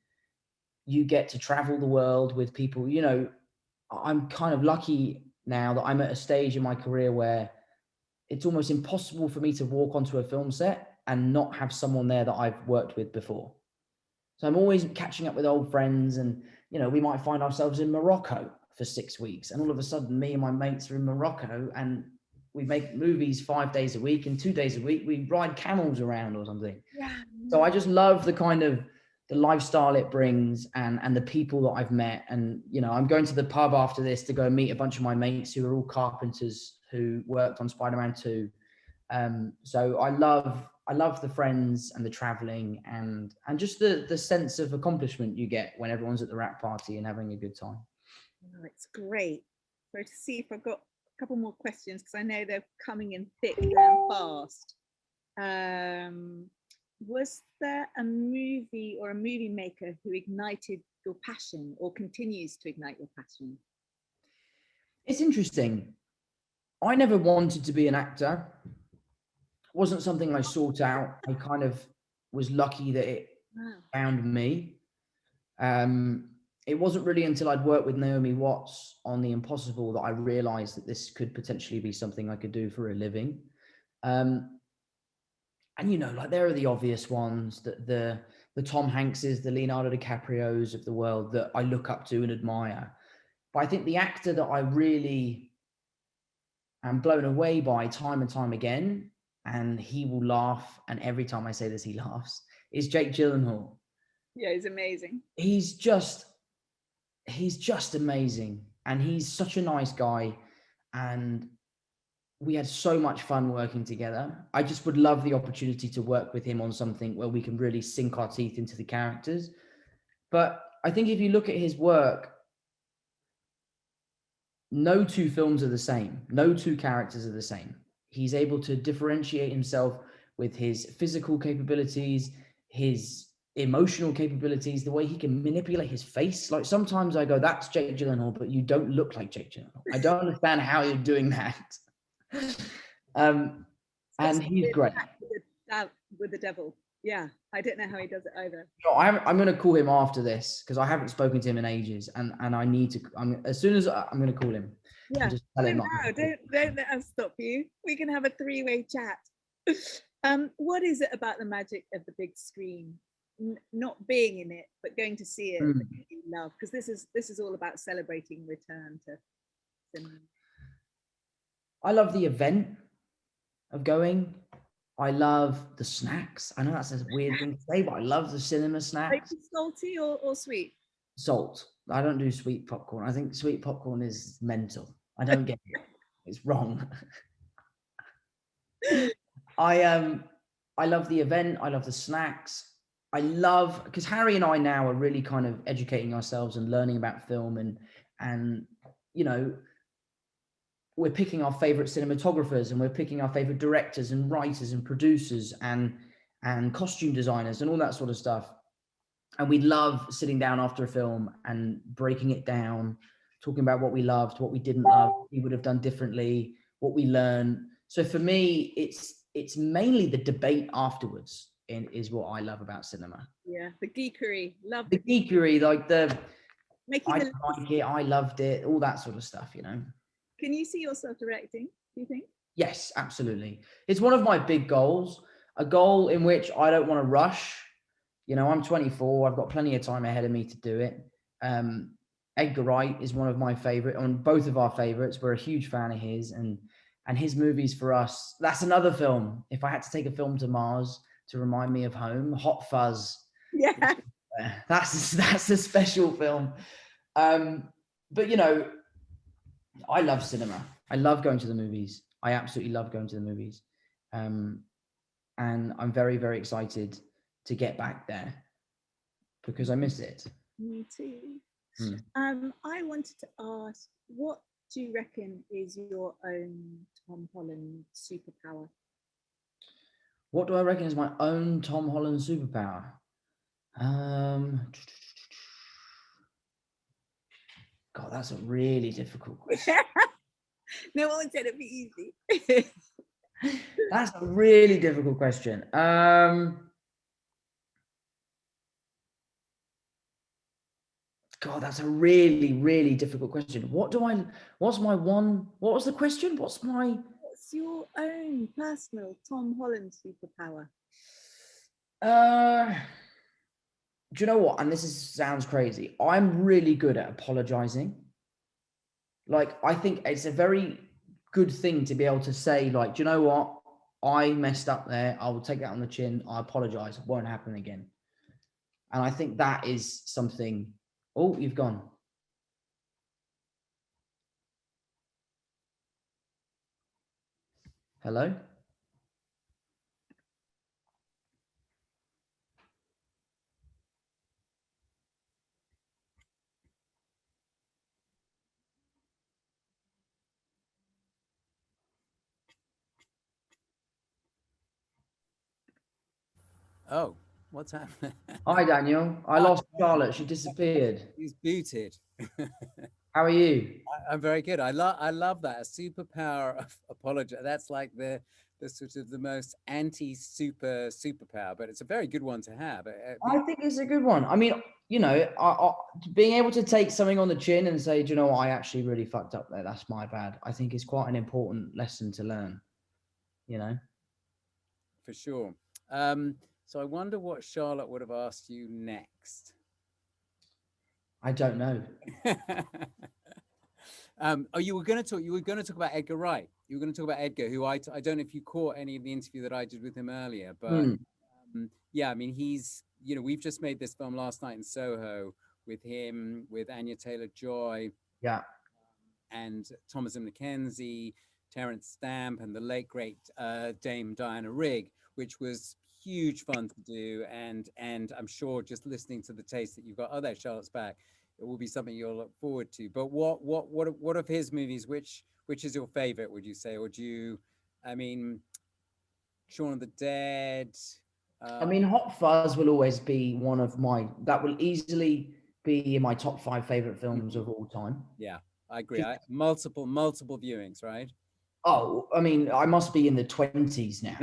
You get to travel the world with people. You know, I'm kind of lucky now that I'm at a stage in my career where it's almost impossible for me to walk onto a film set and not have someone there that I've worked with before. So I'm always catching up with old friends, and, you know, we might find ourselves in Morocco for 6 weeks, and all of a sudden me and my mates are in Morocco and we make movies 5 days a week, and 2 days a week we ride camels around or something. Yeah. So I just love the kind of the lifestyle it brings, and the people that I've met. And, you know, I'm going to the pub after this to go and meet a bunch of my mates who are all carpenters who worked on Spider-Man 2. So I love the friends and the traveling, and just the sense of accomplishment you get when everyone's at the wrap party and having a good time. Oh, it's great. So to see if I've got a couple more questions, because I know they're coming in thick and fast. Was there a movie or a movie maker who ignited your passion or continues to ignite your passion? It's interesting. I never wanted to be an actor. It wasn't something I sought out. I kind of was lucky that it found me. It wasn't really until I'd worked with Naomi Watts on The Impossible that I realized that this could potentially be something I could do for a living. And, you know, like, there are the obvious ones, that the Tom Hankses, the Leonardo DiCaprios of the world that I look up to and admire. But I think the actor that I really am blown away by time and time again, and he will laugh, and every time I say this he laughs, is Jake Gyllenhaal. Yeah, he's amazing. He's just amazing, and he's such a nice guy, and we had so much fun working together. I just would love the opportunity to work with him on something where we can really sink our teeth into the characters. But I think if you look at his work, no two films are the same. No two characters are the same. He's able to differentiate himself with his physical capabilities, his emotional capabilities, the way he can manipulate his face. Like, sometimes I go, that's Jake Gyllenhaal, but you don't look like Jake Gyllenhaal. I don't understand how you're doing that. And he's great. With the devil. Yeah, I don't know how he does it either. No, I'm going to call him after this, because I haven't spoken to him in ages, and I need to. As soon as I'm going to call him. Yeah. Just tell him Don't let us stop you. We can have a three-way chat. What is it about the magic of the big screen? Not being in it, but going to see it that you love, because this is all about celebrating return to cinema. I love the event of going. I love the snacks. I know that's a weird thing to say, but I love the cinema snacks. Salty or sweet? Salt. I don't do sweet popcorn. I think sweet popcorn is mental. I don't get it. It's wrong. I love the event. I love the snacks. I love, because Harry and I now are really kind of educating ourselves and learning about film, and you know, we're picking our favorite cinematographers, and we're picking our favorite directors and writers and producers and costume designers and all that sort of stuff. And we love sitting down after a film and breaking it down, talking about what we loved, what we didn't love, what we would have done differently, what we learned. So for me, it's mainly the debate afterwards is what I love about cinema. Yeah, the geekery. Love the geekery, like the making I like it, I loved it, all that sort of stuff, you know. Can you see yourself directing, do you think? Yes, absolutely. It's one of my big goals, a goal in which I don't want to rush. You know, I'm 24, I've got plenty of time ahead of me to do it. Edgar Wright is one of my favorite, and both of our favorites. We're a huge fan of his, and his movies for us. That's another film. If I had to take a film to Mars to remind me of home, Hot Fuzz. Yeah. That's a special film. But you know, I love cinema. I love going to the movies. I absolutely love going to the movies. And I'm very, very excited to get back there because I miss it. Me too. I wanted to ask, what do you reckon is your own Tom Holland superpower? What do I reckon is my own Tom Holland superpower? God, that's a really difficult question. No one said it'd be easy. That's a really difficult question. God, that's a really, really difficult question. What was the question? What's your own personal Tom Holland superpower? Do you know what? And sounds crazy. I'm really good at apologizing. Like, I think it's a very good thing to be able to say, like, do you know what? I messed up there. I will take that on the chin. I apologize. It won't happen again. And I think that is something. Oh, you've gone. Hello? Oh, what's happening? Hi, Daniel. I lost Charlotte. She disappeared. He's booted. How are you? I'm very good. I love that. A superpower of apology. That's like the sort of the most superpower, but it's a very good one to have. I think it's a good one. I mean, you know, being able to take something on the chin and say, do you know what, I actually really fucked up there. That's my bad. I think is quite an important lesson to learn, you know? For sure. So I wonder what Charlotte would have asked you next. I don't know. You were going to talk about Edgar Wright. You were going to talk about Edgar, who I don't know if you caught any of the interview that I did with him earlier, but yeah, I mean, he's, you know, we've just made this film last night in Soho with him, with Anya Taylor-Joy, yeah, and Thomasin McKenzie, Terence Stamp, and the late great Dame Diana Rigg, which was huge fun to do, and I'm sure just listening to the taste that you've got, oh, there, Charlotte's back, it will be something you'll look forward to. But what of his movies, which is your favorite, would you say? Or do you, I mean, Shaun of the Dead? I mean, Hot Fuzz will always be one of that will easily be in my top 5 favorite films of all time. Yeah, I agree. Multiple viewings, right? Oh, I mean, I must be in the 20s now.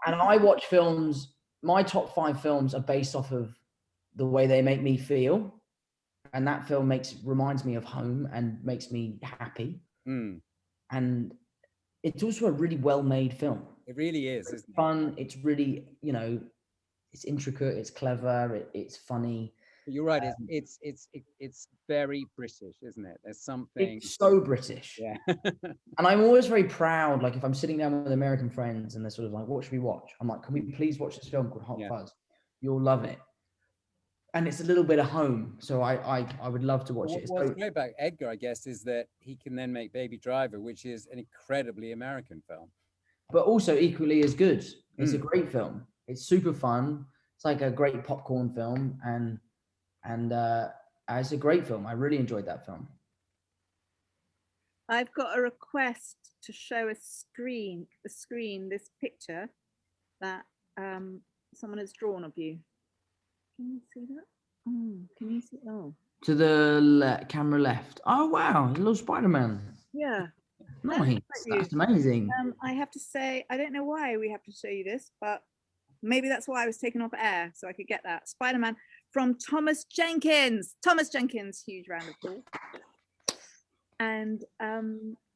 and I watch films, my top 5 films are based off of the way they make me feel. And that film reminds me of home and makes me happy. And it's also a really well-made film. It really is, it's isn't it? Fun. It's really, you know, it's intricate, it's clever, it's funny. But you're right. It's very British, isn't it? There's something. It's so British. Yeah. And I'm always very proud. Like, if I'm sitting down with American friends and they're sort of like, "What should we watch?" I'm like, "Can we please watch this film called Hot Fuzz? You'll love it." And it's a little bit of home, so I would love to watch it. What's great about Edgar, I guess, is that he can then make Baby Driver, which is an incredibly American film, but also equally as good. It's a great film. It's super fun. It's like a great popcorn film, and it's a great film. I really enjoyed that film. I've got a request to show a screen, this picture that someone has drawn of you. Can you see that? Oh, can you see? Oh. To the camera left. Oh, wow. A little Spider-Man. Yeah. Nice. That's amazing. I have to say, I don't know why we have to show you this, but maybe that's why I was taken off air, so I could get that. Spider-Man from Thomas Jenkins. Thomas Jenkins, huge round of applause. And I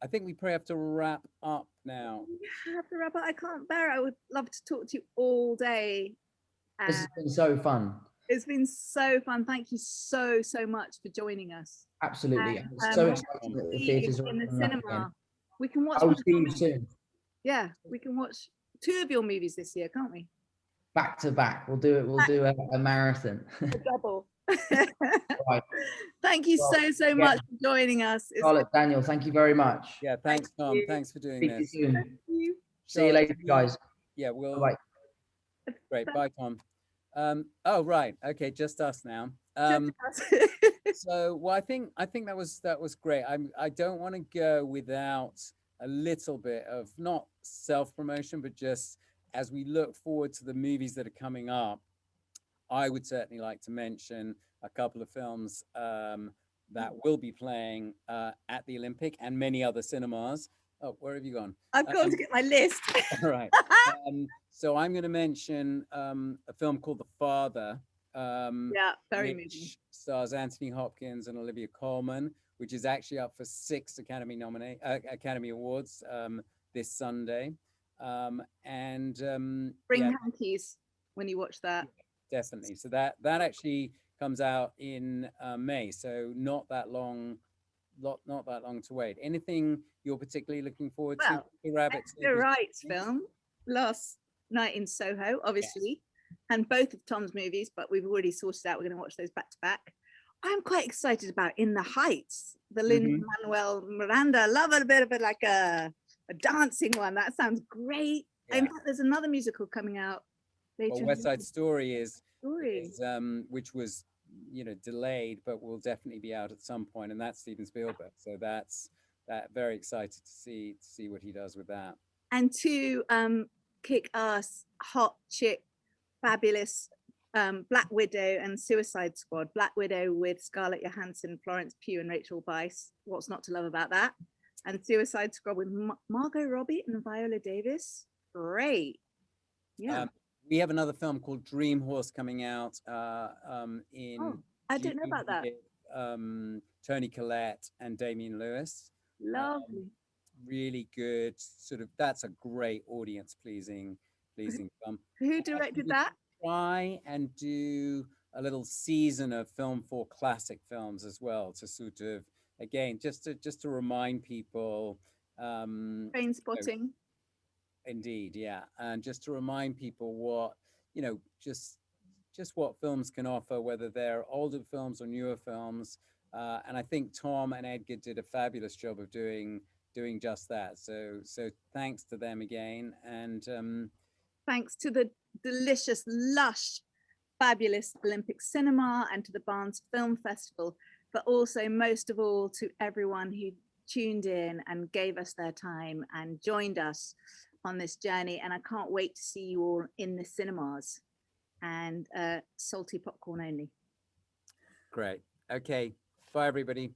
think we probably have to wrap up now. We have to wrap up. I can't bear it. I would love to talk to you all day. This has been so fun. It's been so fun. Thank you so much for joining us. Absolutely. I'm so excited that the theatres are in the opening up again. cinema. We can watch. I will see you soon. Yeah, we can watch 2 of your movies this year, can't we? Back to back. We'll do it. We'll do a marathon. A double. Right. Thank you so much for joining us. Charlotte, Daniel, thank you very much. Yeah, thanks, Tom. Thanks for doing this. See you soon. See you later, guys. Yeah, we'll. Bye. Great. Bye, Tom. Oh, right. Okay, just us now. So, well, I think that was great. I don't want to go without a little bit of not self-promotion, but just as we look forward to the movies that are coming up, I would certainly like to mention a couple of films that will be playing at the Olympic and many other cinemas. Oh, where have you gone? I've got to get my list. All right. So I'm going to mention a film called The Father. Yeah, very moving. Which stars Anthony Hopkins and Olivia Colman, which is actually up for 6 Academy Awards this Sunday. Bring hankies when you watch that. Definitely. So that actually comes out in May, so not that long to wait. Anything you're particularly looking forward to? Edgar Wright's film, Last Night in Soho, obviously, and both of Tom's movies, but we've already sorted out we're going to watch those back to back. I'm quite excited about In the Heights, the Lin-Manuel Miranda. I love a bit of it, like a dancing one. That sounds great. Yeah. In fact, there's another musical coming out later. Well, West Side Story is which was delayed, but will definitely be out at some point, and that's Steven Spielberg. So that's very excited to see what he does with that. And two kick-ass, hot chick, fabulous Black Widow and Suicide Squad. Black Widow with Scarlett Johansson, Florence Pugh, and Rachel Weisz. What's not to love about that? And Suicide Squad with Margot Robbie and Viola Davis. Great. Yeah. We have another film called Dream Horse coming out in I don't know about that. Toni Collette and Damian Lewis. Lovely. Really good. That's a great audience pleasing film. Who directed that? Try and do a little season of Film4 classic films as well, to sort of, again, just to remind people. Trainspotting. Indeed, yeah, and just to remind people what just what films can offer, whether they're older films or newer films. And I think Tom and Edgar did a fabulous job of doing just that. So thanks to them again, and thanks to the delicious, lush, fabulous Olympic Cinema and to the Barnes Film Festival, but also most of all to everyone who tuned in and gave us their time and joined us on this journey. And I can't wait to see you all in the cinemas, and salty popcorn only. Great. Okay. Bye, everybody.